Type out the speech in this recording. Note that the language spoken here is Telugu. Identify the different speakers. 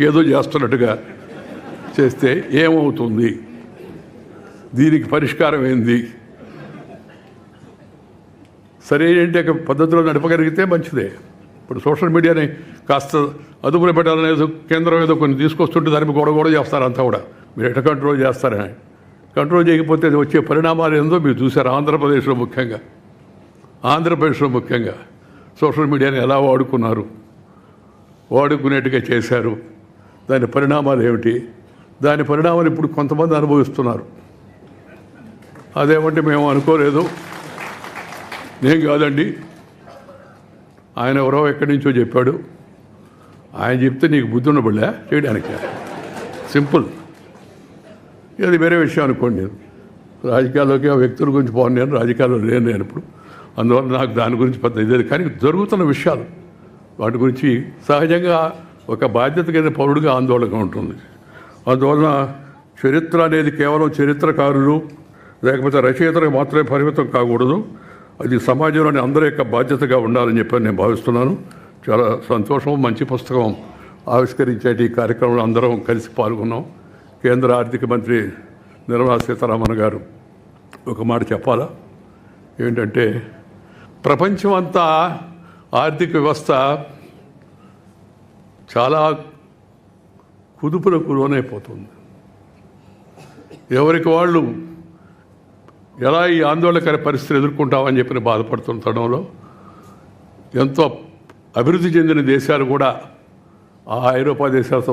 Speaker 1: ఏదో చేస్తున్నట్టుగా చేస్తే ఏమవుతుంది, దీనికి పరిష్కారం ఏంది, సరైన పద్ధతిలో నడపగలిగితే మంచిదే. ఇప్పుడు సోషల్ మీడియాని కాస్త అదుపులో పెట్టాలనేది కేంద్రం ఏదో కొన్ని తీసుకొస్తుంటే దానికి గొడవ చేస్తారు. అంతా కూడా మీరు ఎట్లా కంట్రోల్ చేస్తారని, కంట్రోల్ చేయకపోతే అది వచ్చే పరిణామాలు ఏందో మీరు చూశారు. ఆంధ్రప్రదేశ్లో ముఖ్యంగా సోషల్ మీడియాని ఎలా వాడుకున్నారు, వాడుకునేట్టుగా చేశారు. దాని పరిణామాలు ఏమిటి, దాని పరిణామాలు ఇప్పుడు కొంతమంది అనుభవిస్తున్నారు. అదేమంటే మేము అనుకోలేదు, నేను కాదండి, ఆయన ఎవరో ఎక్కడి నుంచో చెప్పాడు, ఆయన చెప్తే నీకు బుద్ధి ఉండబడలే చేయడానికి, సింపుల్. అది వేరే విషయం అనుకోండి. రాజకీయాల్లోకి ఆ వ్యక్తుల గురించి పోను, నేను రాజకీయాల్లో లేను నేను ఇప్పుడు, అందువల్ల నాకు దాని గురించి పెద్ద ఇదే. కానీ జరుగుతున్న విషయాలు వాటి గురించి సహజంగా ఒక బాధ్యత కలిగిన పౌరుడిగా ఆందోళనగా ఉంటుంది. అందువలన చరిత్ర అనేది కేవలం చరిత్రకారులు లేకపోతే రచయితలకు మాత్రమే పరిమితం కాకూడదు, అది సమాజంలోని అందరి యొక్క బాధ్యతగా ఉండాలని చెప్పి నేను భావిస్తున్నాను. చాలా సంతోషం, మంచి పుస్తకం ఆవిష్కరించే ఈ కార్యక్రమంలో అందరం కలిసి పాల్గొన్నాం. కేంద్ర ఆర్థిక మంత్రి నిర్మలా సీతారామన్ గారు ఒక మాట చెప్పాలా, ఏంటంటే ప్రపంచం అంతా ఆర్థిక వ్యవస్థ చాలా కుదుపులకు లోనైపోతుంది. ఎవరికి వాళ్ళు ఎలా ఈ ఆందోళనకర పరిస్థితులు ఎదుర్కొంటామని చెప్పి బాధపడుతున్న తరుణంలో ఎంతో అభివృద్ధి చెందిన దేశాలు కూడా ఆ ఐరోపా దేశాలతో